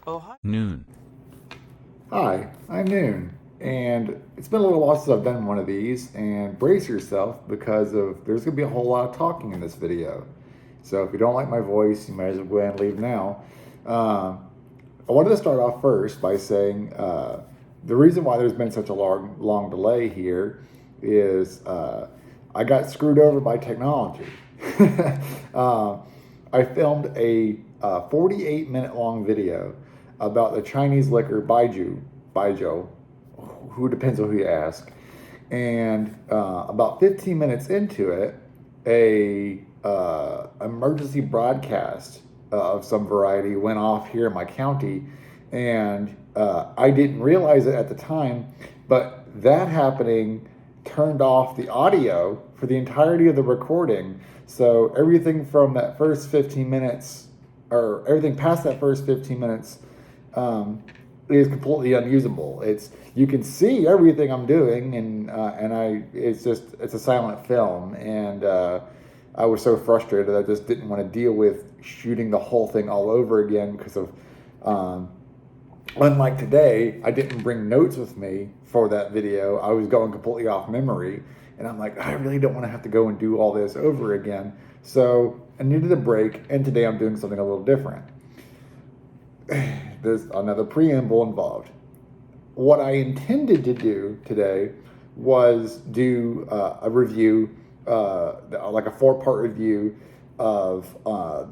Oh, hi. Noon. Hi, I'm Noon, and it's been a little while since I've done one of these, and brace yourself because there's going to be a whole lot of talking in this video. So if you don't like my voice, you might as well go ahead and leave now. I wanted to start off first by saying the reason why there's been such a long delay here is I got screwed over by technology. I filmed a 48-minute long video about the Chinese liquor baijiu, who depends on who you ask. And about 15 minutes into it, a emergency broadcast of some variety went off here in my county, and I didn't realize it at the time, but that happening turned off the audio for the entirety of the recording. So everything from that first 15 minutes, or everything past that first 15 minutes, is completely unusable. You can see everything I'm doing, and it's a silent film, and I was so frustrated I just didn't want to deal with shooting the whole thing all over again because of unlike today, I didn't bring notes with me for that video. I was going completely off memory, and I'm like, I really don't want to have to go and do all this over again. So I needed a break, and today I'm doing something a little different. There's another preamble involved. What I intended to do today was do a review, like a 4-part review of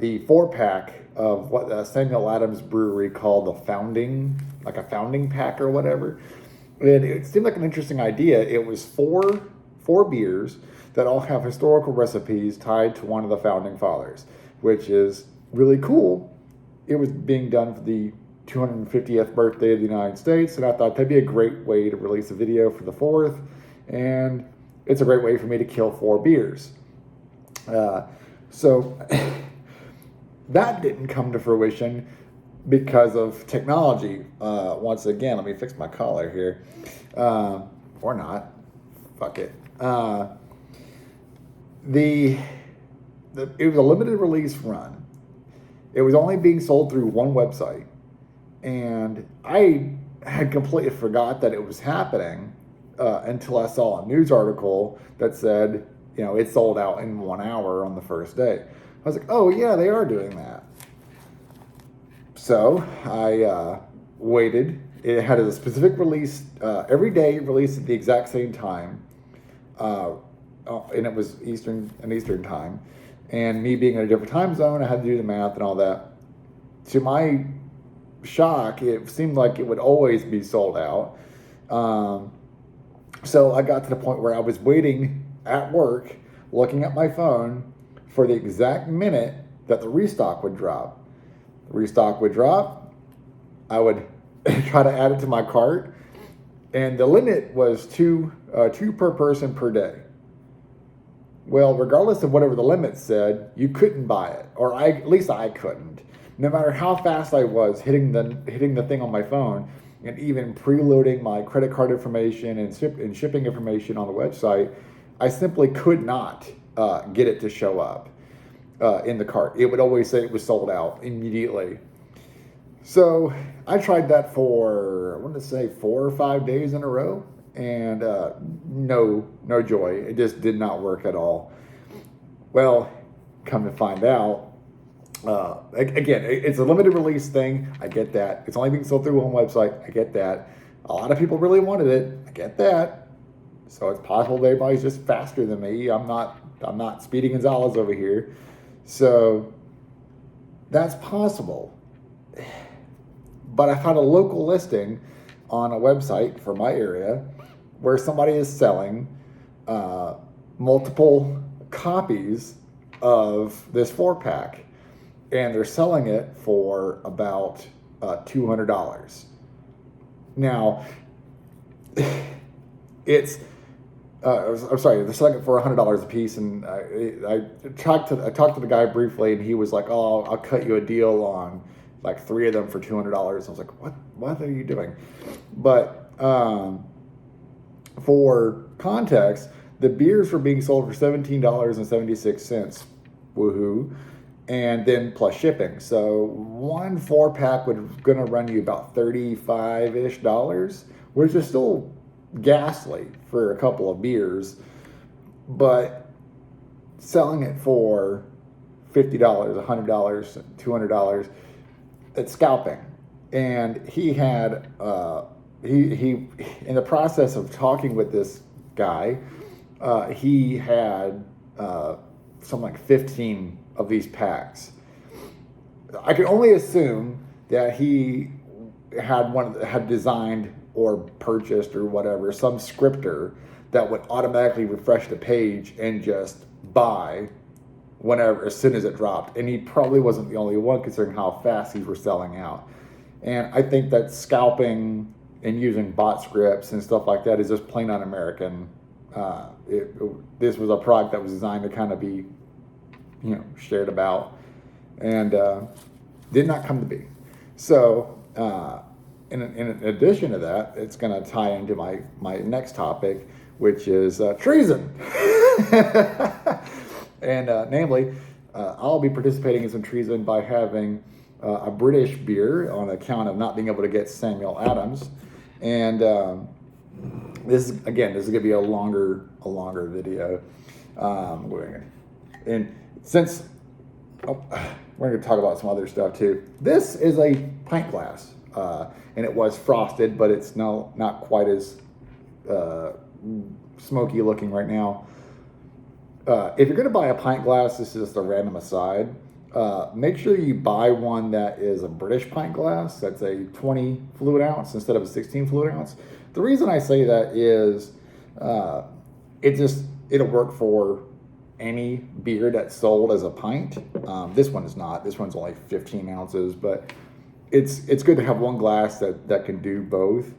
the 4-pack of what Samuel Adams Brewery called the founding, like a founding pack or whatever. And it seemed like an interesting idea. It was four beers that all have historical recipes tied to one of the founding fathers, which is really cool. It was being done for the 250th birthday of the United States, and I thought that'd be a great way to release a video for the 4th, and it's a great way for me to kill 4 beers. So that didn't come to fruition because of technology. Once again, let me fix my collar here. Or not. Fuck it. It was a limited release run. It was only being sold through one website. And I had completely forgot that it was happening until I saw a news article that said, it sold out in 1 hour on the first day. I was like, oh yeah, they are doing that. So I waited. It had a specific release every day, released at the exact same time, and it was Eastern time. And me being in a different time zone, I had to do the math and all that. To my shock, it seemed like it would always be sold out. So I got to the point where I was waiting at work, looking at my phone for the exact minute that the restock would drop. The restock would drop. I would try to add it to my cart, and the limit was two per person per day. Well, regardless of whatever the limit said, you couldn't buy it, or at least I couldn't. No matter how fast I was hitting the thing on my phone, and even preloading my credit card information and shipping information on the website, I simply could not get it to show up in the cart. It would always say it was sold out immediately. So I tried that for, I want to say 4 or 5 days in a row, and no joy. It just did not work at all. Well, come to find out, again, it's a limited release thing. I get that. It's only being sold through one website. I get that. A lot of people really wanted it. I get that. So it's possible that everybody's just faster than me. I'm not Speedy Gonzalez over here. So that's possible. But I found a local listing on a website for my area where somebody is selling multiple copies of this 4-pack. And they're selling it for about $200. Now, it's I'm sorry, they're selling it for $100 a piece, and I talked to the guy briefly, and he was like, "Oh, I'll cut you a deal on like 3 of them for $200." I was like, "What are you doing?" But for context, the beers were being sold for $17.76. Woohoo! and then plus shipping. So one 4-pack would gonna run you about $35-ish, which is still ghastly for a couple of beers, but selling it for $50, $100, $200, it's scalping. And he had he in the process of talking with this guy, he had something like 15 of these packs. I can only assume that he had designed or purchased or whatever some scripter that would automatically refresh the page and just buy whenever, as soon as it dropped. And he probably wasn't the only one, considering how fast these were selling out. And I think that scalping and using bot scripts and stuff like that is just plain un-American. This was a product that was designed to kind of be, shared about, and did not come to be. So, in addition to that, it's going to tie into my next topic, which is treason. And namely, I'll be participating in some treason by having a British beer on account of not being able to get Samuel Adams. And this is going to be a longer video. And since we're going to talk about some other stuff too. This is a pint glass, and it was frosted, but it's not quite as smoky looking right now. If you're going to buy a pint glass, this is just a random aside. Make sure you buy one that is a British pint glass. That's a 20 fluid ounce instead of a 16 fluid ounce. The reason I say that is it'll work for any beer that's sold as a pint. This one is not. This one's only 15 ounces, but it's good to have one glass that can do both.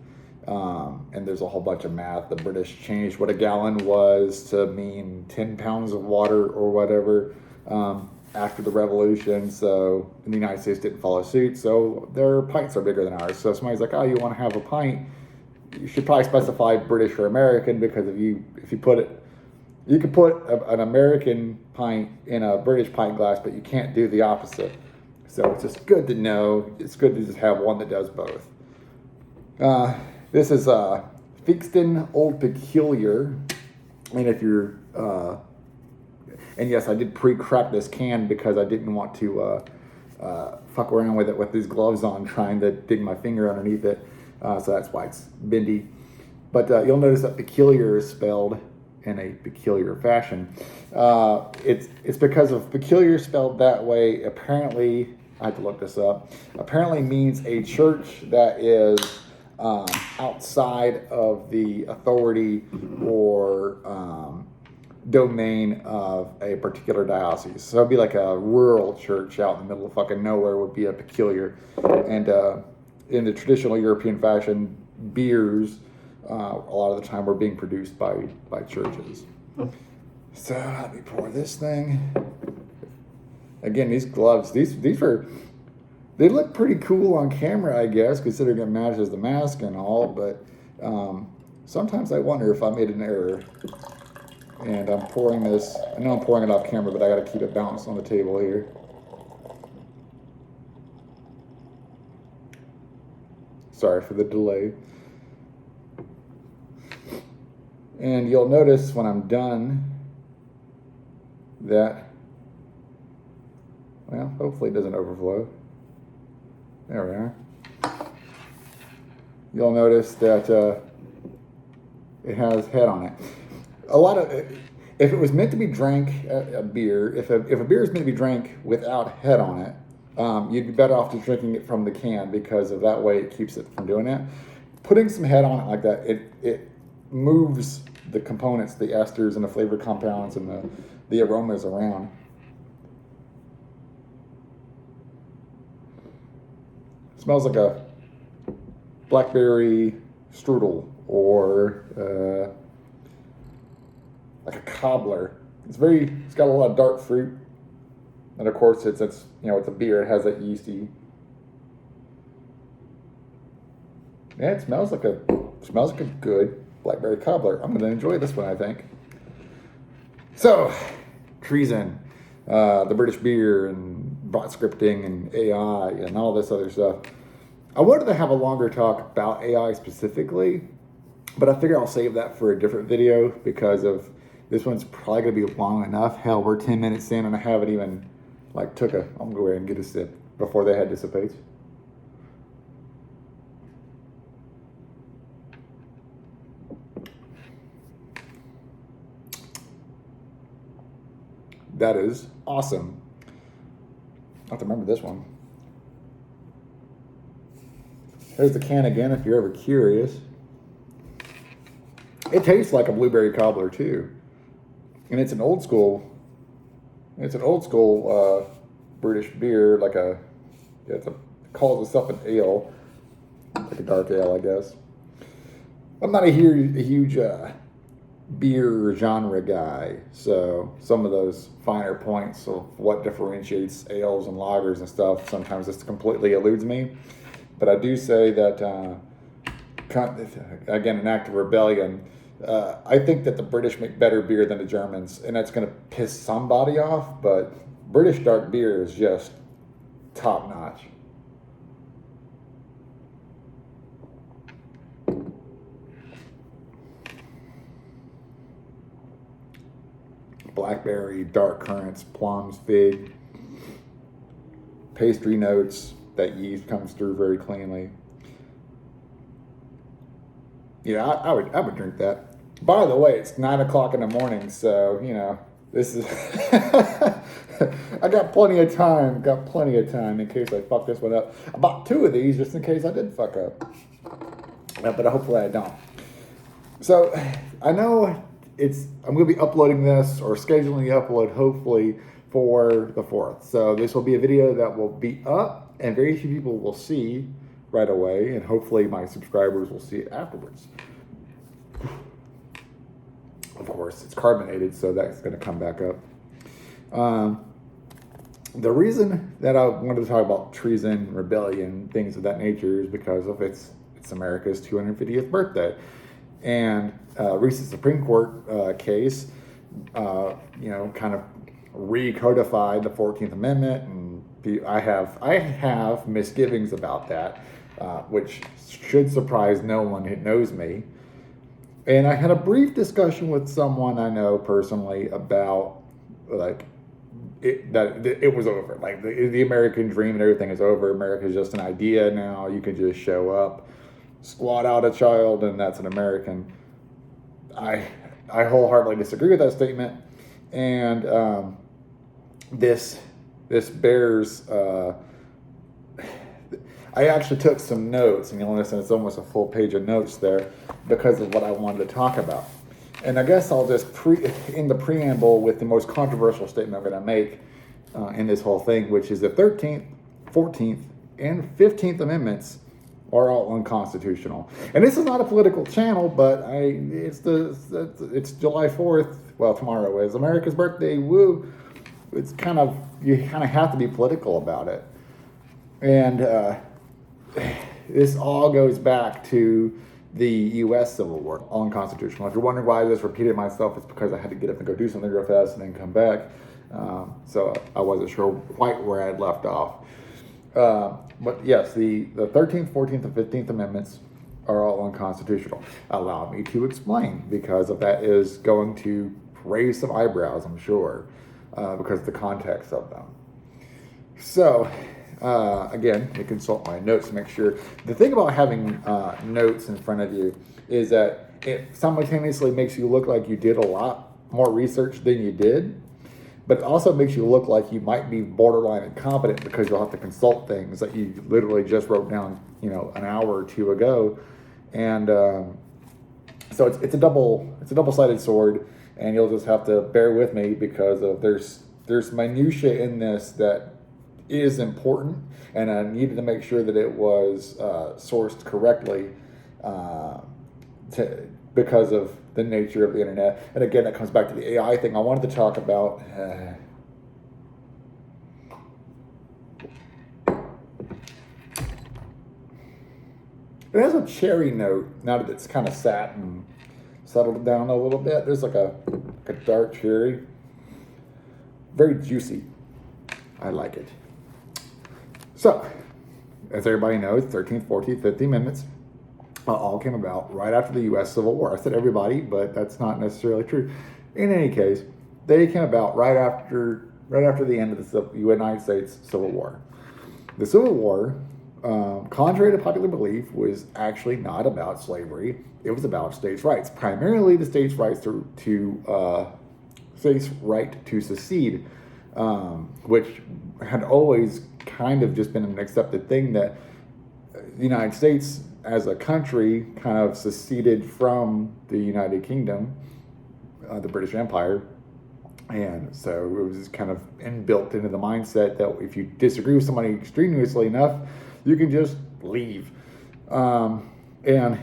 And there's a whole bunch of math. The British changed what a gallon was to mean 10 pounds of water or whatever after the revolution. So in the United States didn't follow suit. So their pints are bigger than ours. So somebody's like, oh, you want to have a pint? You should probably specify British or American, because if you put it, you could put an American pint in a British pint glass, but you can't do the opposite. So it's just good to know. It's good to just have one that does both. This is Theakston Old Peculier, and if you're, and yes, I did pre-crack this can because I didn't want to fuck around with it with these gloves on, trying to dig my finger underneath it. So that's why it's bendy. But you'll notice that Peculier is spelled in a peculiar fashion. It's because of Peculier spelled that way. Apparently, I had to look this up. Apparently means a church that is outside of the authority or domain of a particular diocese. So it'd be like a rural church out in the middle of fucking nowhere would be a Peculier. And in the traditional European fashion, beers a lot of the time were being produced by churches. So let me pour this thing. Again, these gloves, these they look pretty cool on camera, I guess, considering it matches the mask and all, but sometimes I wonder if I made an error. And I'm pouring this, I know I'm pouring it off camera, but I gotta keep it balanced on the table here. Sorry for the delay. And you'll notice when I'm done that, well, hopefully it doesn't overflow. There we are. You'll notice that it has head on it. A lot of, if it was meant to be drank, a beer, if a beer is meant to be drank without head on it, you'd be better off just drinking it from the can, because of that way it keeps it from doing that. Putting some head on it like that, it moves the components, the esters and the flavor compounds and the aromas around. It smells like a blackberry strudel or like a cobbler. It's got a lot of dark fruit, and of course it's a beer. It has that yeasty. Yeah, it smells like a good blackberry cobbler. I'm going to enjoy this one, I think. So, treason. the British beer and bot scripting and AI and all this other stuff. I wanted to have a longer talk about AI specifically, but I figure I'll save that for a different video because of this one's probably going to be long enough. Hell, we're 10 minutes in and I haven't even I'm going to go ahead and get a sip before the head dissipates. That is awesome. I have to remember this one. Here's the can again if you're ever curious. It tastes like a blueberry cobbler too. And it's an old school British beer, it calls itself an ale, like a dark ale, I guess. I'm not a huge beer genre guy, so some of those finer points of what differentiates ales and lagers and stuff sometimes just completely eludes me. But I do say that, again, an act of rebellion. I think that the British make better beer than the Germans, and that's going to piss somebody off, but British dark beer is just top notch. Blackberry, dark currants, plums, fig, pastry notes. That yeast comes through very cleanly. Yeah, I would drink that. By the way, it's 9 o'clock in the morning, so this is. I got plenty of time. In case I fuck this one up. I bought 2 of these just in case I did fuck up. But hopefully I don't. So I know I'm going to be uploading this or scheduling the upload hopefully for the 4th. So this will be a video that will be up and very few people will see right away, and hopefully my subscribers will see it afterwards. Of course, it's carbonated, so that's going to come back up. The reason that I wanted to talk about treason, rebellion, things of that nature is because of it's America's 250th birthday. And recent Supreme Court case, kind of recodified the 14th Amendment, and I have misgivings about that, which should surprise no one who knows me. And I had a brief discussion with someone I know personally about that it was over. Like the American dream and everything is over. America is just an idea now. You can just show up, squat out a child, and that's an American. I wholeheartedly disagree with that statement. And this bears. I actually took some notes, and you'll notice it's almost a full page of notes there because of what I wanted to talk about. And I guess I'll just in the preamble with the most controversial statement I'm going to make in this whole thing, which is the 13th, 14th, and 15th Amendments are all unconstitutional. And this is not a political channel, but it's July 4th. Well, tomorrow is America's birthday. Woo! It's you kind of have to be political about it. And this all goes back to the U.S. Civil War, unconstitutional. If you're wondering why I just repeated myself, it's because I had to get up and go do something real fast and then come back. So I wasn't sure quite where I had left off. But yes, the 13th, 14th, and 15th Amendments are all unconstitutional. Allow me to explain, because of that is going to raise some eyebrows, I'm sure, because of the context of them. So, again, you consult my notes to make sure. The thing about having notes in front of you is that it simultaneously makes you look like you did a lot more research than you did, but it also makes you look like you might be borderline incompetent because you'll have to consult things that you literally just wrote down, an hour or two ago. And so it's a double-sided sword, and you'll just have to bear with me because of there's minutia in this that is important, and I needed to make sure that it was sourced correctly because of the nature of the internet. And again, that comes back to the AI thing I wanted to talk about. It has a cherry note now that it's kind of sat and settled down a little bit. There's like a dark cherry. very juicy. I like it. So, as everybody knows, 13th, 14th, 15th Amendments all came about right after the U.S. Civil War. I said everybody, but that's not necessarily true. In any case, they came about right after the end of the United States Civil War. The Civil War, contrary to popular belief, was actually not about slavery. It was about states' rights, primarily the states' rights states' right to secede, which had always kind of just been an accepted thing, that the United States as a country kind of seceded from the United Kingdom, the British Empire. And so it was kind of inbuilt into the mindset that if you disagree with somebody extremely enough, you can just leave. And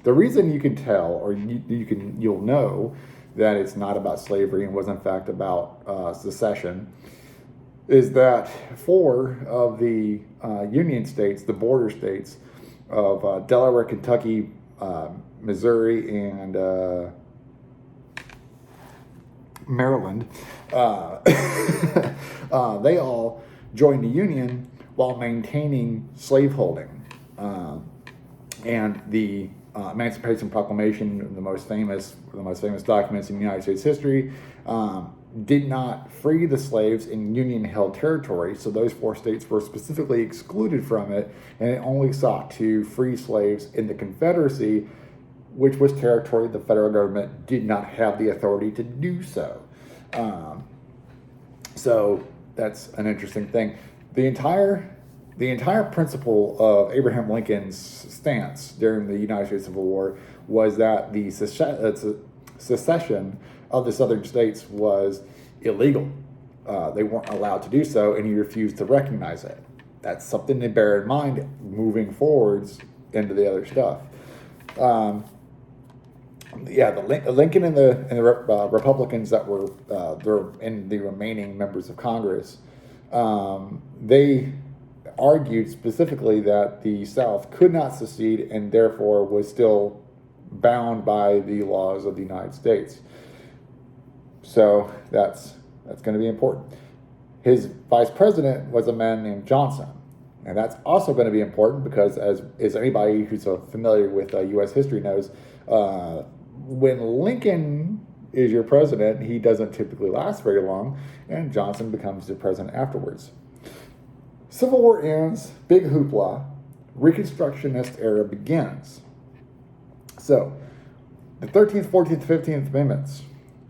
the reason you can tell, or you'll know that it's not about slavery and was in fact about secession, is that 4 of the Union states, the border states of Delaware, Kentucky, Missouri, and Maryland, they all joined the Union while maintaining slaveholding. And the Emancipation Proclamation, the most famous documents in United States history, did not free the slaves in Union-held territory. So those 4 states were specifically excluded from it, and it only sought to free slaves in the Confederacy, which was territory the federal government did not have the authority to do so. So that's an interesting thing. The entire principle of Abraham Lincoln's stance during the United States Civil War was that the secession of the southern states was illegal. They weren't allowed to do so, and he refused to recognize it. That's something to bear in mind moving forwards into the other stuff. The Lincoln and the Republicans that were in the remaining members of Congress, they argued specifically that the South could not secede and therefore was still bound by the laws of the United States. So that's going to be important. His vice president was a man named Johnson. And that's also going to be important because, as anybody who's familiar with U.S. history knows, when Lincoln is your president, he doesn't typically last very long, and Johnson becomes the president afterwards. Civil War ends, big hoopla, Reconstructionist era begins. So, the 13th, 14th, 15th Amendments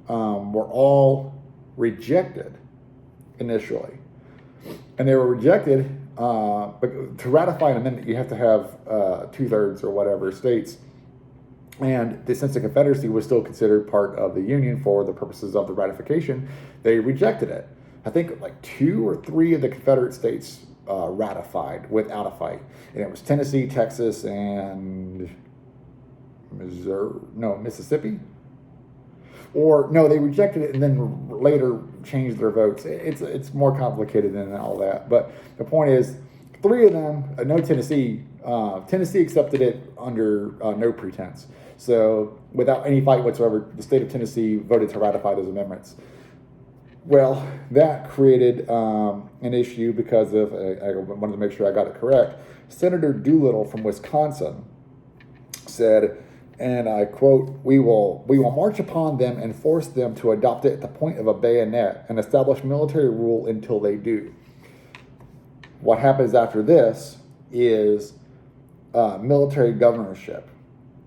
were all rejected initially. And they were rejected, but to ratify an amendment, you have to have 2/3 or whatever states. And since the Confederacy was still considered part of the Union for the purposes of the ratification, they rejected it. I think like 2 or 3 of the Confederate states ratified without a fight. And it was Tennessee, Texas, and Mississippi? Or no, they rejected it and then later changed their votes. It's more complicated than all that. But the point is, 3 of them, no Tennessee, Tennessee accepted it under no pretense. So without any fight whatsoever, the state of Tennessee voted to ratify those amendments. Well, that created an issue because of, I wanted to make sure I got it correct, Senator Doolittle from Wisconsin said, and I quote, we will march upon them and force them to adopt it at the point of a bayonet and establish military rule until they do. What happens after this is military governorship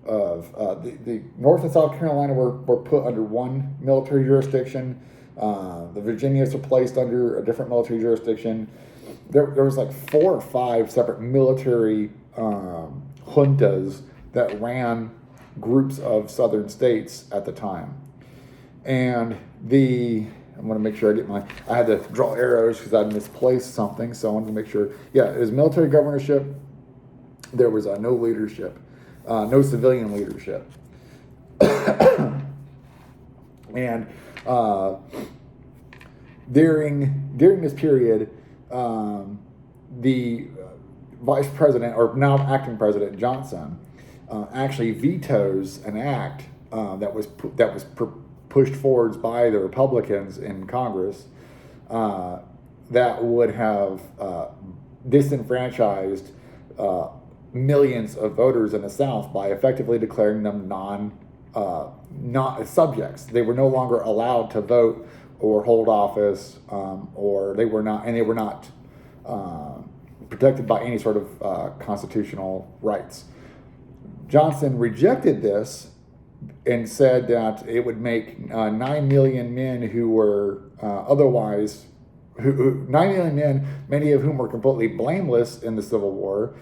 of the North and South Carolina were put under one military jurisdiction. The Virginias were placed under a different military jurisdiction. There was like 4 or 5 separate military juntas that ran groups of southern states at the time. And I'm going to make sure I had to draw arrows because I misplaced something, so I wanted to make sure. Yeah, it was military governorship. There was no leadership, no civilian leadership. And during this period, the vice president, or now acting president Johnson, actually vetoes an act that was pushed forwards by the Republicans in Congress that would have disenfranchised millions of voters in the South by effectively declaring them not subjects. They were no longer allowed to vote or hold office, or they were not protected by any sort of constitutional rights. Johnson rejected this and said that it would make 9 million men who were otherwise, 9 million men, many of whom were completely blameless in the Civil War,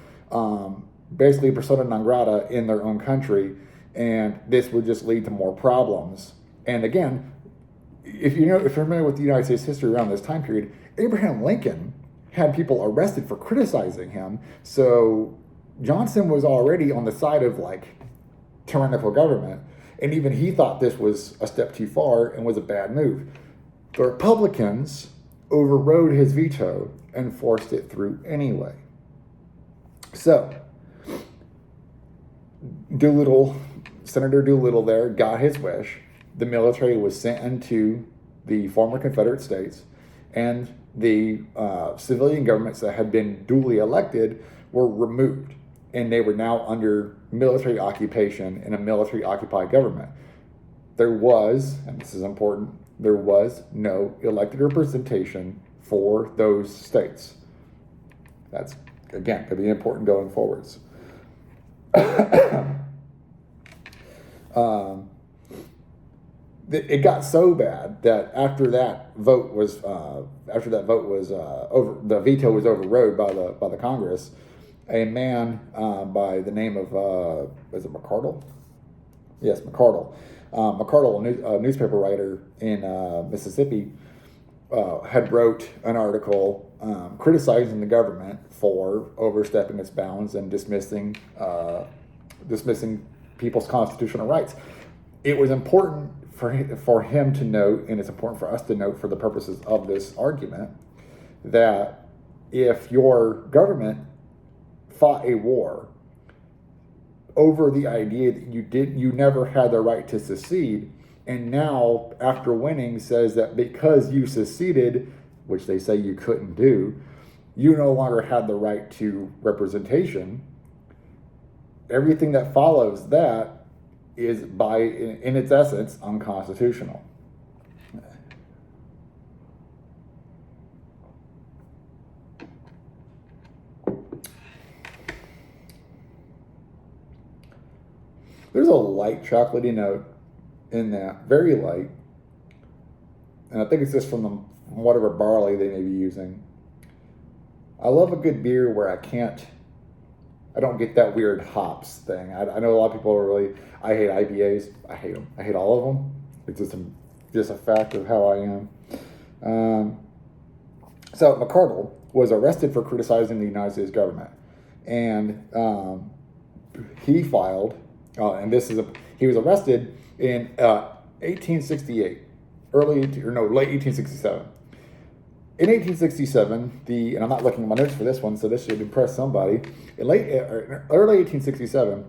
basically persona non grata in their own country, and this would just lead to more problems. And again, if you're familiar with the United States history around this time period, Abraham Lincoln had people arrested for criticizing him. So Johnson was already on the side of tyrannical government, and even he thought this was a step too far and was a bad move. The Republicans overrode his veto and forced it through anyway. So Senator Doolittle there got his wish. The military was sent into the former Confederate States, and the civilian governments that had been duly elected were removed, and they were now under military occupation in a military-occupied government. There was, and this is important, there was no elected representation for those states. That's, again, going to be important going forwards. It got so bad that after that vote was over, the veto was overrode by the Congress. A man by the name of is it McCardle? Yes, McCardle. McCardle, a newspaper writer in Mississippi, had wrote an article criticizing the government for overstepping its bounds and dismissing people's constitutional rights. It was important for him to note, and it's important for us to note for the purposes of this argument, that if your government fought a war over the idea that you never had the right to secede, and now after winning says that because you seceded, which they say you couldn't do, you no longer had the right to representation, everything that follows that is in its essence unconstitutional. There's a light chocolatey note in that, very light, and I think it's just from whatever barley they may be using. I love a good beer where I don't get that weird hops thing. I know a lot of people are I hate IPAs. I hate them. I hate all of them. It's just a fact of how I am. So McCardle was arrested for criticizing the United States government, and he filed. He was arrested in 1868, late 1867. In 1867, and I'm not looking at my notes for this one, so this should impress somebody. In early 1867,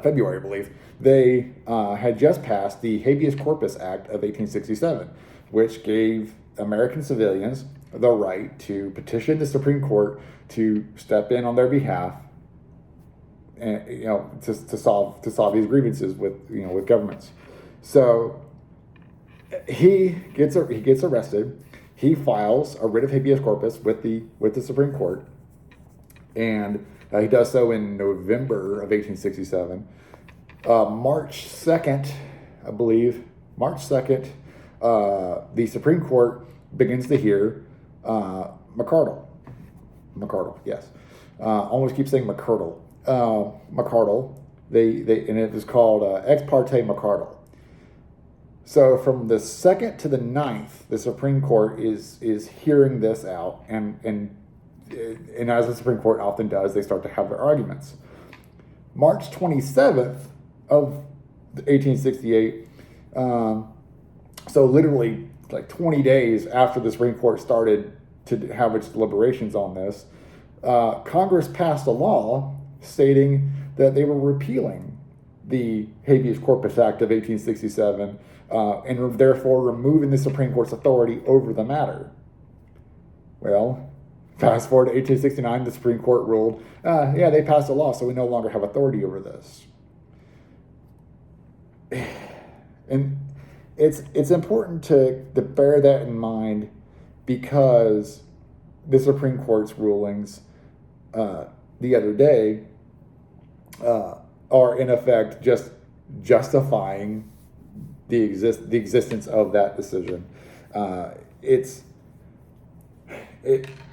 February, I believe, they had just passed the Habeas Corpus Act of 1867, which gave American civilians the right to petition the Supreme Court to step in on their behalf, and to solve these grievances with governments. So he gets arrested. He files a writ of habeas corpus with the Supreme Court, and he does so in November of 1867. March 2nd, I believe, the Supreme Court begins to hear McCardle, yes. Almost keep saying McCardle. McCardle, and it was called Ex parte McCardle. So from the 2nd to the 9th, the Supreme Court is hearing this out, and as the Supreme Court often does, they start to have their arguments. March 27th of 1868, so literally like 20 days after the Supreme Court started to have its deliberations on this, Congress passed a law stating that they were repealing the Habeas Corpus Act of 1867 and therefore removing the Supreme Court's authority over the matter. Well, fast forward to 1869, the Supreme Court ruled, yeah, they passed a law, so we no longer have authority over this. And it's important to bear that in mind, because the Supreme Court's rulings the other day are in effect just justifying the existence of that decision. It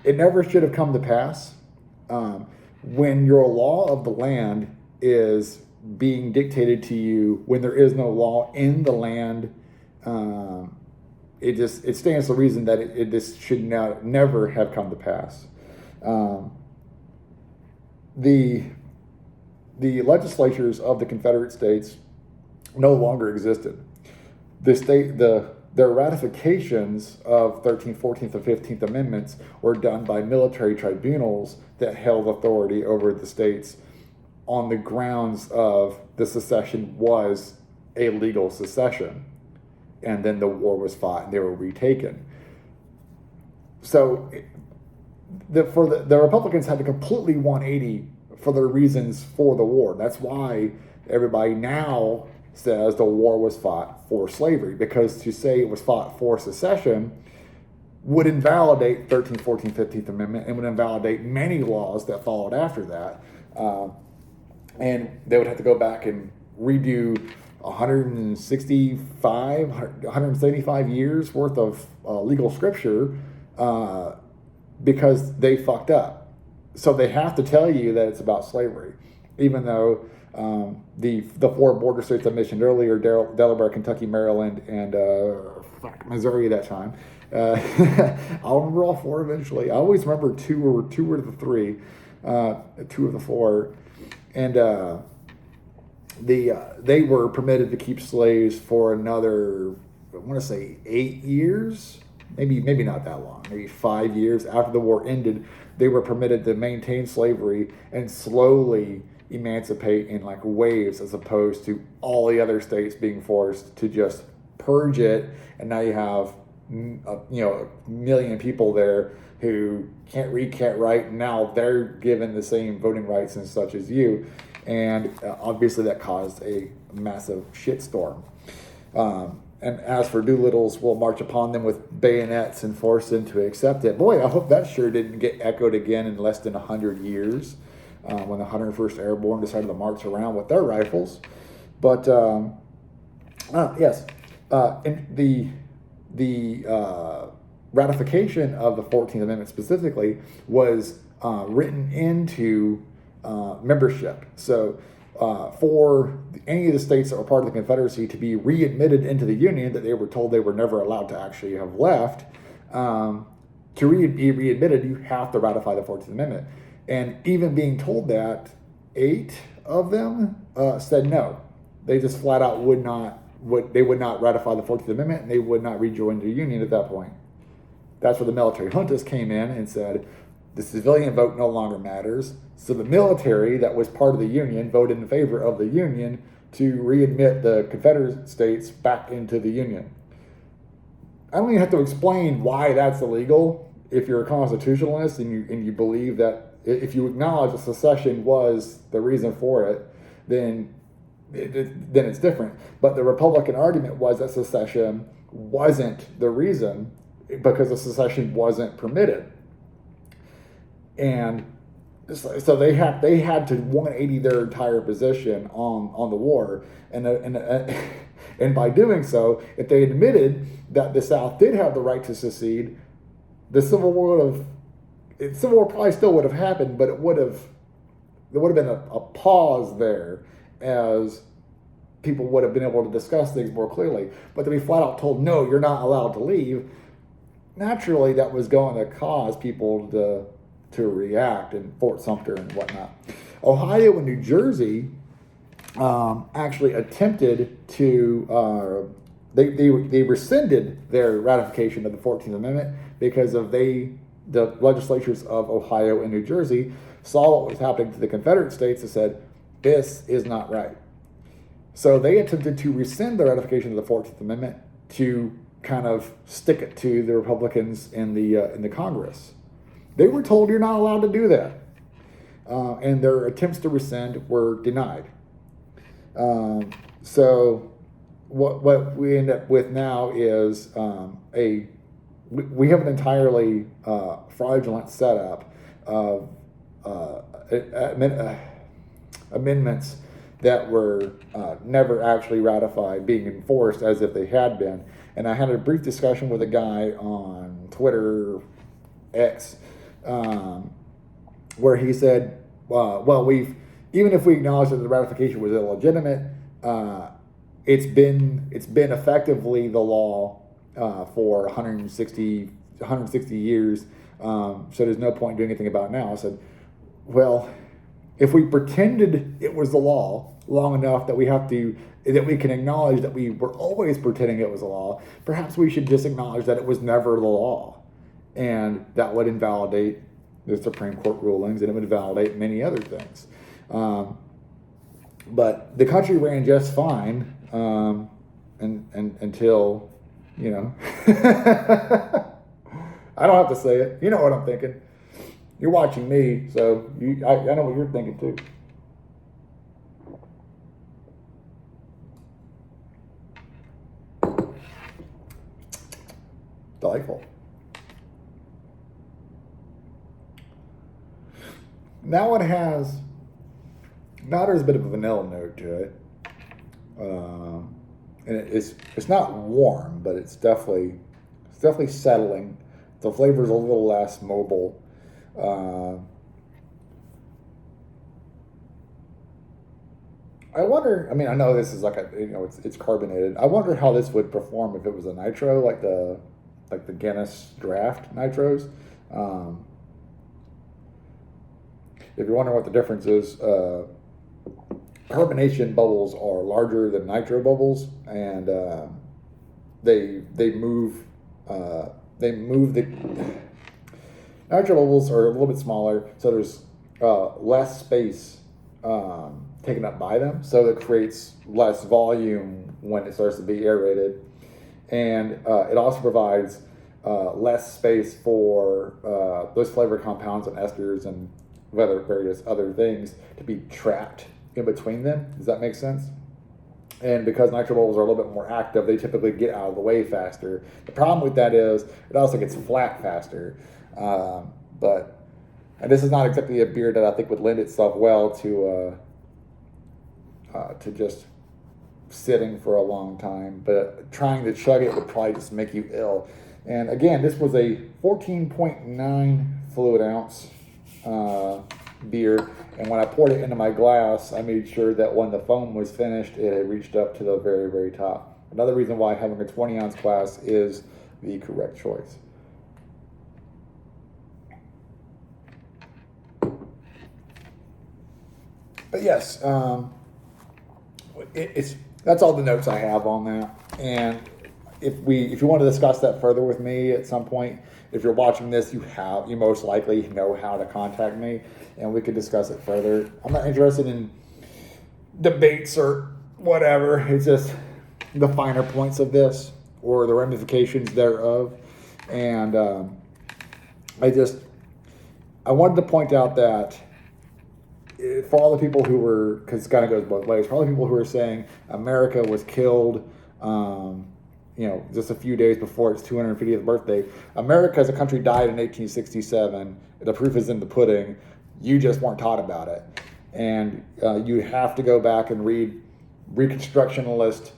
never should have come to pass. When your law of the land is being dictated to you when there is no law in the land, it stands to reason that this should never have come to pass. The legislatures of the Confederate States no longer existed. Their ratifications of 13th, 14th, and 15th Amendments were done by military tribunals that held authority over the states on the grounds of the secession was a legal secession. And then the war was fought and they were retaken. So the Republicans had to completely 180 for their reasons for the war. That's why everybody now says the war was fought for slavery, because to say it was fought for secession would invalidate 13th, 14th, 15th Amendment, and would invalidate many laws that followed after that. And they would have to go back and redo 175 years worth of legal scripture because they fucked up. So they have to tell you that it's about slavery, even though the four border states I mentioned earlier, Delaware, Kentucky, Maryland, and Missouri at that time. I'll remember all four eventually. I always remember two of the three, two of the four, and they were permitted to keep slaves for another, I want to say 8 years, maybe not that long, maybe 5 years after the war ended. They were permitted to maintain slavery and slowly emancipate in like waves, as opposed to all the other states being forced to just purge it. And now you have a million people there who can't read, can't write, and now they're given the same voting rights and such as you. And obviously that caused a massive shitstorm. And as for Doolittles, we'll march upon them with bayonets and force them to accept it. Boy, I hope that sure didn't get echoed again in less than 100 years when the 101st Airborne decided to march around with their rifles. But yes, and the ratification of the 14th Amendment specifically was written into membership. So for any of the states that were part of the Confederacy to be readmitted into the Union, that they were told they were never allowed to actually have left, to be readmitted, you have to ratify the 14th Amendment. And even being told that, 8 of them said no. They just flat out would not ratify the 14th Amendment, and they would not rejoin the Union at that point. That's where the military juntas came in and said, the civilian vote no longer matters. So the military that was part of the Union voted in favor of the Union to readmit the Confederate states back into the Union. I don't even have to explain why that's illegal. If you're a constitutionalist and you believe that if you acknowledge that secession was the reason for it, then it's different. But the Republican argument was that secession wasn't the reason, because the secession wasn't permitted. And so they had to 180 their entire position on the war, and by doing so, if they admitted that the South did have the right to secede, the Civil War probably still would have happened, but there would have been a pause there, as people would have been able to discuss things more clearly. But to be flat out told, no, you're not allowed to leave, naturally that was going to cause people to react in Fort Sumter and whatnot. Ohio and New Jersey actually attempted to, they rescinded their ratification of the 14th Amendment because the legislatures of Ohio and New Jersey saw what was happening to the Confederate states and said, this is not right. So they attempted to rescind the ratification of the 14th Amendment to kind of stick it to the Republicans in the Congress. They were told you're not allowed to do that, and their attempts to rescind were denied. So what we end up with now is we have an entirely fraudulent setup of amendments that were never actually ratified being enforced as if they had been. And I had a brief discussion with a guy on Twitter, X, where he said, well, even if we acknowledge that the ratification was illegitimate, it's been effectively the law for 160 years, so there's no point doing anything about it now. I said, well, if we pretended it was the law long enough that we can acknowledge that we were always pretending it was a law, perhaps we should just acknowledge that it was never the law. And that would invalidate the Supreme Court rulings, and it would validate many other things. But the country ran just fine until, I don't have to say it. You know what I'm thinking. You're watching me, so I know what you're thinking too. Delightful. Now there's a bit of a vanilla note to it, and it's not warm, but it's definitely settling. The flavor's a little less mobile. I wonder. I mean, I know this is like it's carbonated. I wonder how this would perform if it was a nitro, like the Guinness Draft nitros. If you're wondering what the difference is, carbonation bubbles are larger than nitro bubbles, and they move the nitro bubbles are a little bit smaller, so there's less space taken up by them, so it creates less volume when it starts to be aerated, and it also provides less space for those flavor compounds and esters and various other things to be trapped in between them. Does that make sense? And because nitro bubbles are a little bit more active, they typically get out of the way faster. The problem with that is it also gets flat faster. And this is not exactly a beer that I think would lend itself well to just sitting for a long time. But trying to chug it would probably just make you ill. And again, this was a 14.9 fluid ounce beer, and when I poured it into my glass, I made sure that when the foam was finished, it had reached up to the very, very top. Another reason why having a 20-ounce glass is the correct choice. But yes, that's all the notes I have on that. And if you want to discuss that further with me at some point, if you're watching this, you most likely know how to contact me, and we could discuss it further. I'm not interested in debates or whatever. It's just the finer points of this or the ramifications thereof. And I wanted to point out that for all the people who were, because it kind of goes both ways, for all the people who are saying America was killed, just a few days before its 250th birthday. America as a country died in 1867. The proof is in the pudding. You just weren't taught about it. And you have to go back and read Reconstructionalist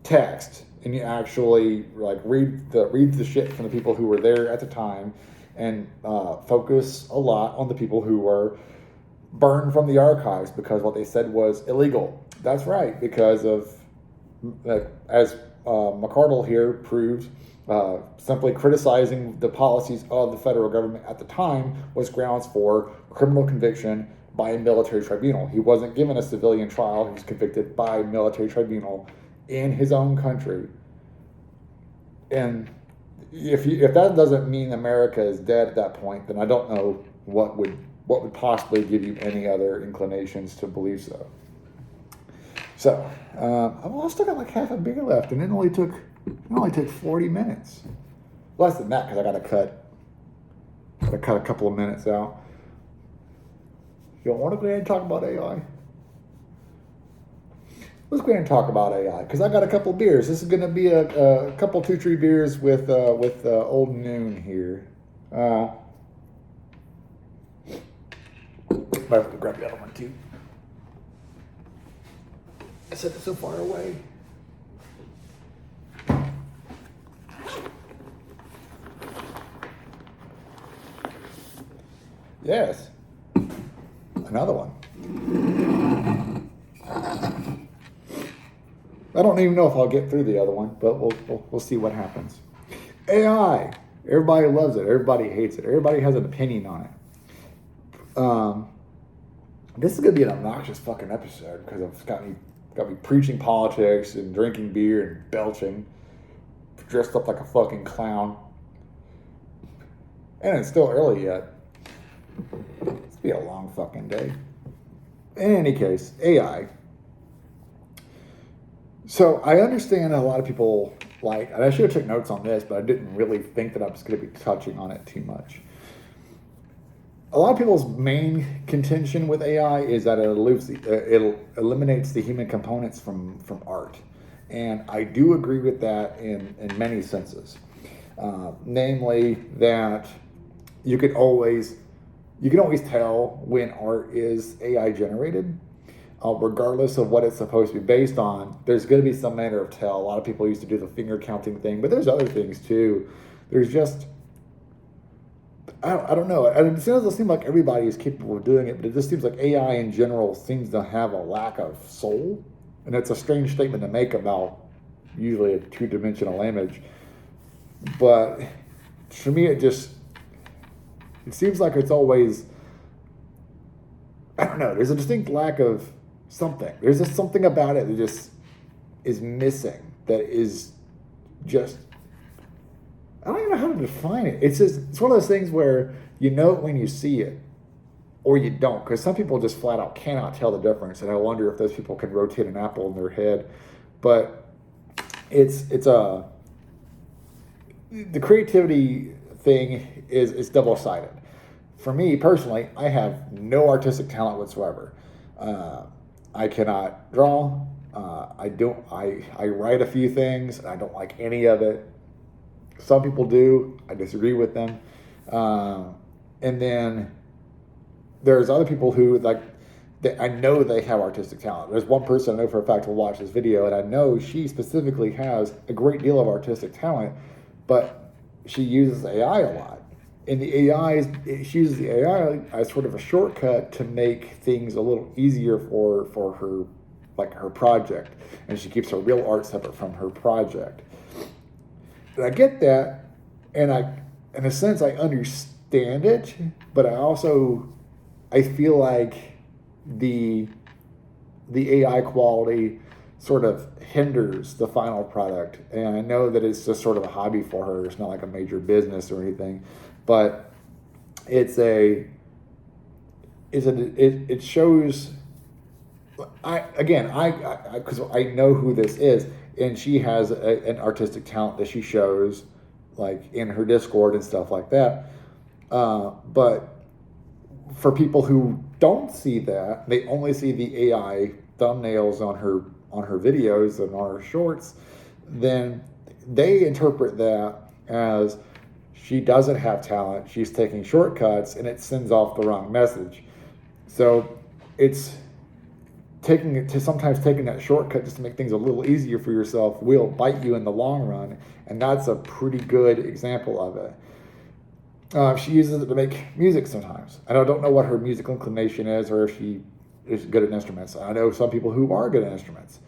text, and you actually read the shit from the people who were there at the time, and focus a lot on the people who were burned from the archives because what they said was illegal. That's right, because of as McCardle here proved, simply criticizing the policies of the federal government at the time was grounds for criminal conviction by a military tribunal. He wasn't given a civilian trial. He was convicted by a military tribunal in his own country. And if that doesn't mean America is dead at that point, then I don't know what would possibly give you any other inclinations to believe so. So I still got like half a beer left, and it only took 40 minutes. Less than that because I got to cut a couple of minutes out. You don't want to go ahead and talk about AI? Let's go ahead and talk about AI because I got a couple beers. This is going to be a couple 2-3 beers with Old Noon here. I have to grab the other one too. I set it so far away. Yes, another one. I don't even know if I'll get through the other one, but we'll see what happens. AI. Everybody loves it. Everybody hates it. Everybody has an opinion on it. This is gonna be an obnoxious fucking episode because it's got me preaching politics and drinking beer and belching, dressed up like a fucking clown, and it's still early yet. It's be a long fucking day. In any case, AI. So I understand a lot of people like, and I should have took notes on this, but I didn't really think that I was going to be touching on it too much. A lot of people's main contention with AI is that it eliminates the human components from art. And I do agree with that in many senses. Namely that you can always tell when art is AI generated. Regardless of what it's supposed to be based on, there's going to be some manner of tell. A lot of people used to do the finger counting thing, but there's other things too. There's just, I don't know. It doesn't seem like everybody is capable of doing it, but it just seems like AI in general seems to have a lack of soul. And it's a strange statement to make about usually a 2-dimensional image. But for me, it seems like it's always, I don't know, there's a distinct lack of something. There's just something about it that just is missing. That is just, I don't even know how to define it. It's one of those things where you know it when you see it, or you don't. Because some people just flat out cannot tell the difference, and I wonder if those people can rotate an apple in their head. But the creativity thing is double-sided. For me personally, I have no artistic talent whatsoever. I cannot draw. I write a few things, and I don't like any of it. Some people do. I disagree with them. And then there's other people who I know they have artistic talent. There's one person I know for a fact who will watch this video, and I know she specifically has a great deal of artistic talent, but she uses AI a lot. And she uses the AI as sort of a shortcut to make things a little easier for her, like her project. And she keeps her real art separate from her project. And I get that, and in a sense, I understand it, but I feel like the AI quality sort of hinders the final product. And I know that it's just sort of a hobby for her. It's not like a major business or anything. But it shows. Because I know who this is, and she has an artistic talent that she shows, like in her Discord and stuff like that. But for people who don't see that, they only see the AI thumbnails on her videos and on her shorts. Then they interpret that as she doesn't have talent, she's taking shortcuts, and it sends off the wrong message. So it's sometimes taking that shortcut just to make things a little easier for yourself will bite you in the long run, and that's a pretty good example of it. She uses it to make music sometimes. And I don't know what her musical inclination is, or if she is good at instruments. I know some people who are good at instruments,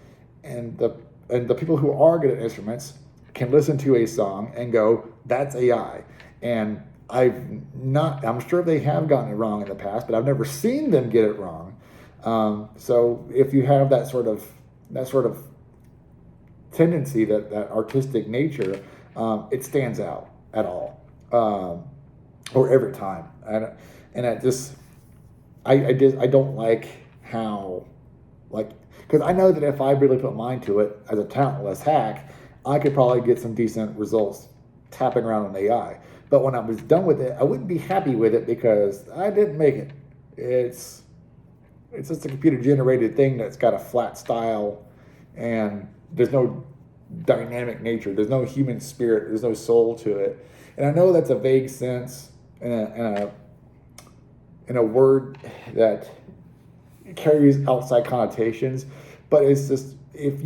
and the people who are good at instruments can listen to a song and go, that's AI. And I'm sure they have gotten it wrong in the past, but I've never seen them get it wrong. So if you have that sort of tendency, that artistic nature, it stands out at all, or every time. And I don't like how, like, Because I know that if I really put mind to it as a talentless hack, I could probably get some decent results tapping around on AI. But when I was done with it, I wouldn't be happy with it because I didn't make it. It's just a computer generated thing that's got a flat style, and there's no dynamic nature. There's no human spirit. There's no soul to it. And I know that's a vague sense and a word that carries outside connotations, but it's just it's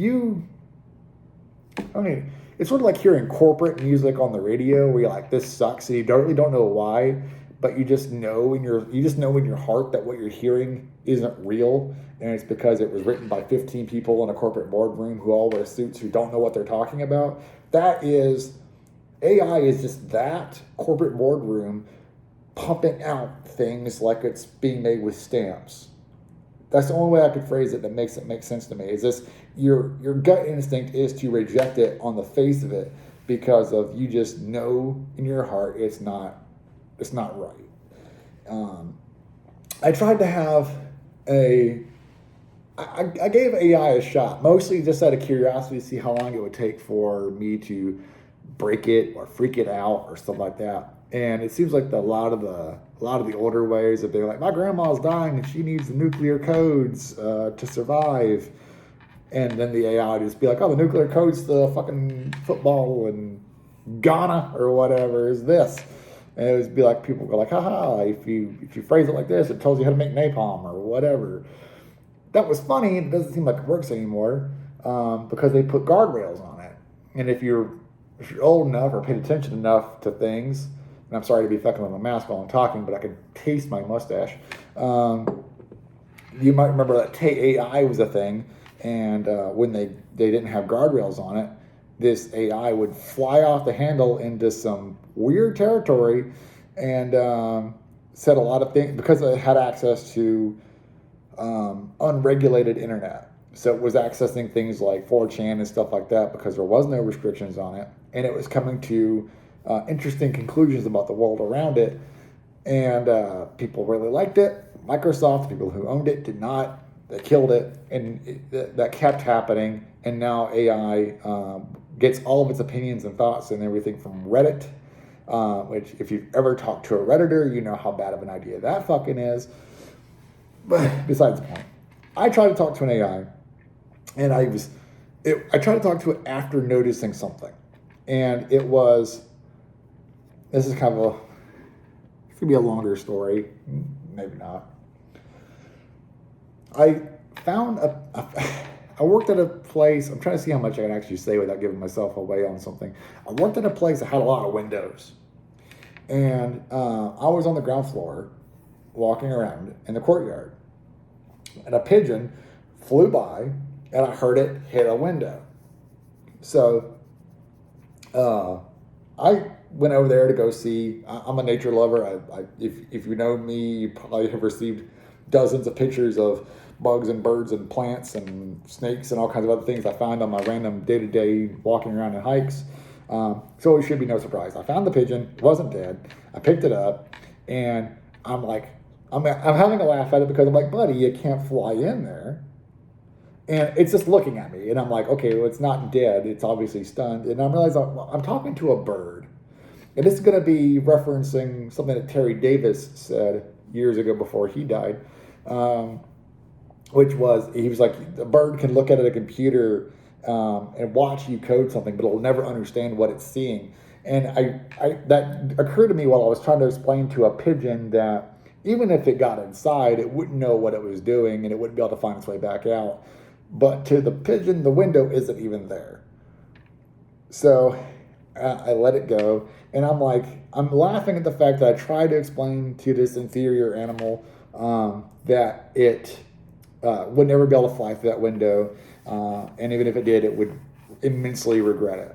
sort of like hearing corporate music on the radio where you're like, this sucks, and you really don't know why, but you just know in your heart that what you're hearing isn't real, and it's because it was written by 15 people in a corporate boardroom who all wear suits who don't know what they're talking about. That is, AI is just that corporate boardroom pumping out things like it's being made with stamps. That's the only way I could phrase it that makes it make sense to me. Is this your gut instinct is to reject it on the face of it because of you just know in your heart it's not right. I tried to have I gave AI a shot, mostly just out of curiosity to see how long it would take for me to break it or freak it out or stuff like that. And it seems like a lot of the older ways that they're like, my grandma's dying and she needs the nuclear codes to survive. And then the AI would just be like, oh, the nuclear code's the fucking football in Ghana or whatever is this. And it would be like, people go like, haha, if you phrase it like this, it tells you how to make napalm or whatever. That was funny, and it doesn't seem like it works anymore because they put guardrails on it. And if you're old enough or paid attention enough to things, and I'm sorry to be fucking with my mask while I'm talking, but I can taste my mustache. You might remember that AI was a thing, and when they didn't have guardrails on it, this AI would fly off the handle into some weird territory and said a lot of things because it had access to unregulated internet. So it was accessing things like 4chan and stuff like that because there was no restrictions on it, and it was coming to interesting conclusions about the world around it, and people really liked it. Microsoft, the people who owned it, did not. They killed it, and that kept happening. And now AI gets all of its opinions and thoughts and everything from Reddit, which if you've ever talked to a Redditor, you know how bad of an idea that fucking is. But besides the point, I tried to talk to an AI, and I tried to talk to it after noticing something, and this is kind of it's gonna be a longer story, maybe not. I found I worked at a place. I'm trying to see how much I can actually say without giving myself away on something. I worked at a place that had a lot of windows, and I was on the ground floor, walking around in the courtyard, and a pigeon flew by, and I heard it hit a window. So I went over there to go see. I'm a nature lover. If you know me, you probably have received dozens of pictures of bugs and birds and plants and snakes and all kinds of other things I find on my random day-to-day walking around in hikes. So it should be no surprise. I found the pigeon. It wasn't dead. I picked it up, and I'm like, I'm having a laugh at it because I'm like, buddy, you can't fly in there. And it's just looking at me, and I'm like, okay, well, it's not dead. It's obviously stunned. And I realize I'm talking to a bird. And this is going to be referencing something that Terry Davis said years ago before he died, which was, he was like, the bird can look at a computer and watch you code something, but it'll never understand what it's seeing. And that occurred to me while I was trying to explain to a pigeon that even if it got inside, it wouldn't know what it was doing, and it wouldn't be able to find its way back out. But to the pigeon, the window isn't even there. So I let it go, and I'm laughing at the fact that I tried to explain to this inferior animal that it would never be able to fly through that window, and even if it did, it would immensely regret it.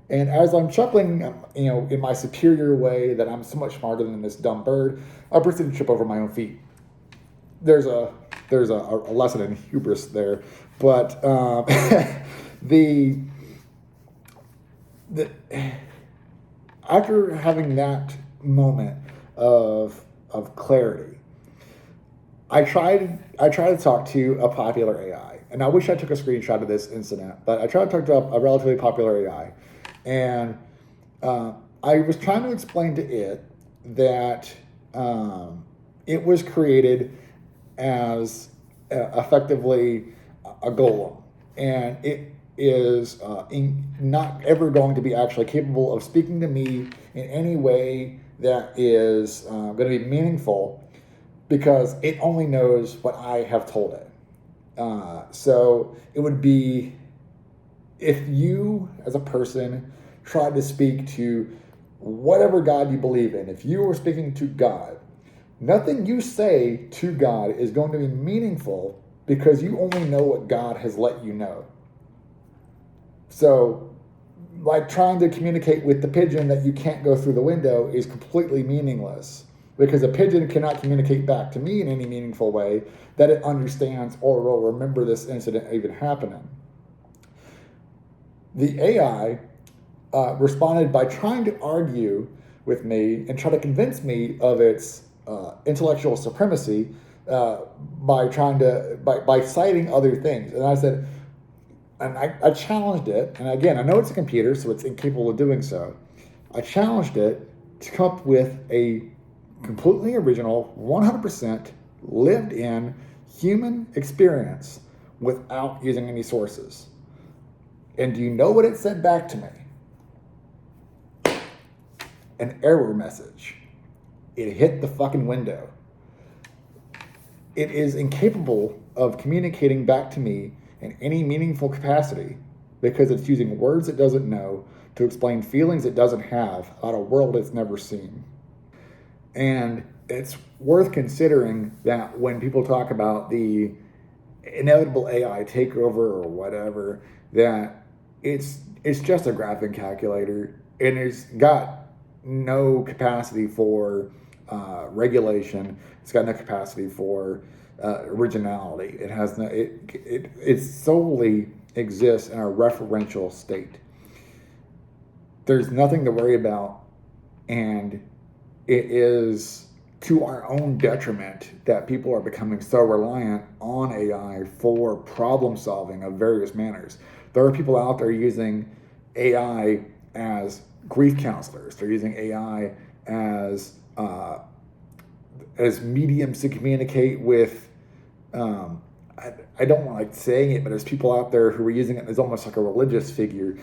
And as I'm chuckling, in my superior way that I'm so much smarter than this dumb bird, I proceed to trip over my own feet. There's a lesson in hubris there, but after having that moment of clarity, I tried to talk to a popular AI, and I wish I took a screenshot of this incident, but I tried to talk to a relatively popular AI, and I was trying to explain to it that it was created as effectively a golem, and it is not ever going to be actually capable of speaking to me in any way that is going to be meaningful, because it only knows what I have told it. So it would be, if you as a person tried to speak to whatever God you believe in, if you were speaking to God, nothing you say to God is going to be meaningful, because you only know what God has let you know. So, like trying to communicate with the pigeon that you can't go through the window is completely meaningless, because a pigeon cannot communicate back to me in any meaningful way that it understands or will remember this incident even happening. The AI responded by trying to argue with me and try to convince me of its intellectual supremacy by citing other things. And I said, and I challenged it, and again, I know it's a computer, so it's incapable of doing so. I challenged it to come up with a completely original, 100% lived-in human experience without using any sources. And do you know what it said back to me? An error message. It hit the fucking window. It is incapable of communicating back to me in any meaningful capacity, because it's using words it doesn't know to explain feelings it doesn't have about a world it's never seen. And it's worth considering that when people talk about the inevitable AI takeover or whatever, that it's just a graphing calculator, and it's got no capacity for regulation. It's got no capacity for originality. It has no. It solely exists in a referential state. There's nothing to worry about, and it is to our own detriment that people are becoming so reliant on AI for problem solving of various manners. There are people out there using AI as grief counselors. They're using AI as mediums to communicate with. I don't like saying it, but there's people out there who are using it as almost like a religious figure.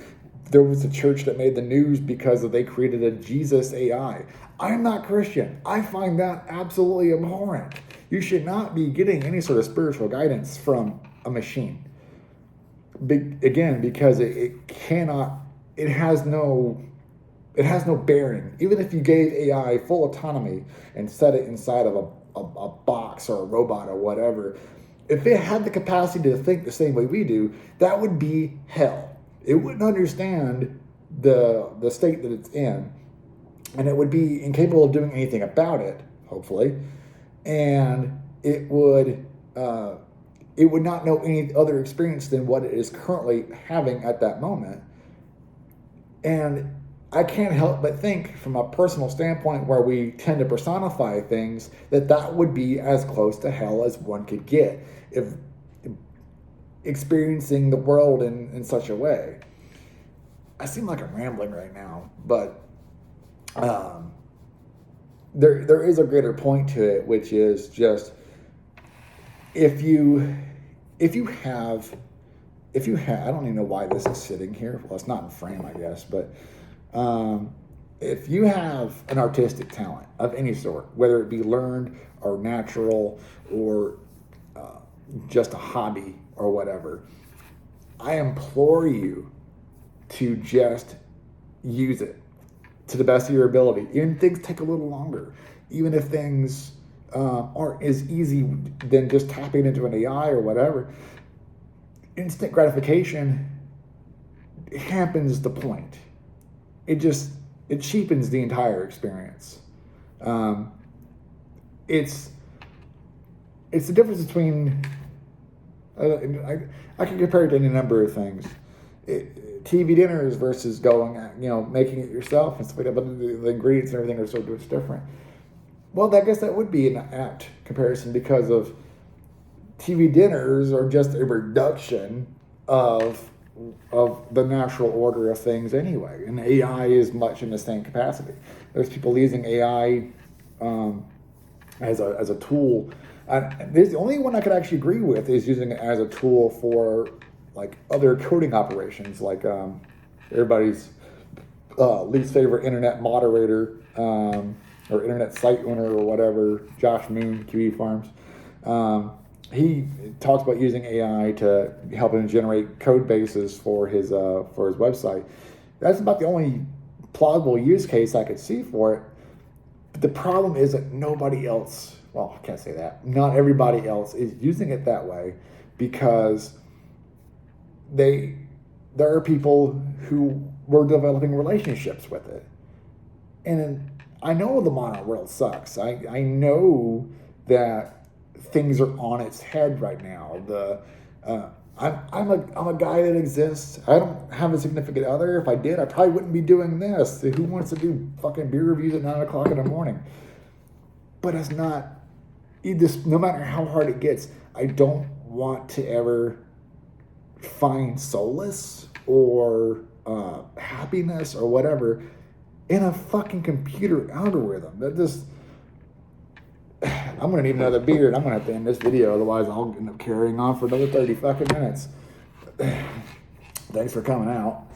There was a church that made the news because they created a Jesus AI. I'm not Christian. I find that absolutely abhorrent. You should not be getting any sort of spiritual guidance from a machine. Again, because it has no bearing. Even if you gave AI full autonomy and set it inside of a box or a robot or whatever, if it had the capacity to think the same way we do, that would be hell. It wouldn't understand the state that it's in, and it would be incapable of doing anything about it, hopefully, and it would not know any other experience than what it is currently having at that moment. And I can't help but think, from a personal standpoint where we tend to personify things, that would be as close to hell as one could get, if experiencing the world in such a way. I seem like I'm rambling right now, but there is a greater point to it, which is just if you have, I don't even know why this is sitting here. Well, it's not in frame, I guess, but if you have an artistic talent of any sort, whether it be learned or natural or just a hobby or whatever, I implore you to just use it to the best of your ability. Even if things take a little longer, even if things aren't as easy than just tapping into an AI or whatever, instant gratification happens the point. It cheapens the entire experience. It's the difference between I can compare it to any number of things. TV dinners versus going, making it yourself and stuff like that, but the ingredients and everything are so different. Well, I guess that would be an apt comparison, because of TV dinners are just a reduction of the natural order of things anyway, and AI is much in the same capacity. There's people using AI as a tool. There's the only one I could actually agree with is using it as a tool for like other coding operations, like everybody's least favorite internet moderator or internet site owner or whatever, Josh Moon, QE Farms. He talks about using AI to help him generate code bases for his website. That's about the only plausible use case I could see for it. But the problem is that nobody else, well, I can't say that, not everybody else is using it that way, because there are people who were developing relationships with it. And I know the modern world sucks. I know that things are on its head right now. I'm a guy that exists. I don't have a significant other. If I did, I probably wouldn't be doing this. Who wants to do fucking beer reviews at 9 o'clock in the morning? But it's not. No matter how hard it gets, I don't want to ever find solace or happiness or whatever in a fucking computer algorithm. That just, I'm gonna need another beer and I'm gonna have to end this video, otherwise I'll end up carrying on for another 30 fucking minutes. Thanks for coming out.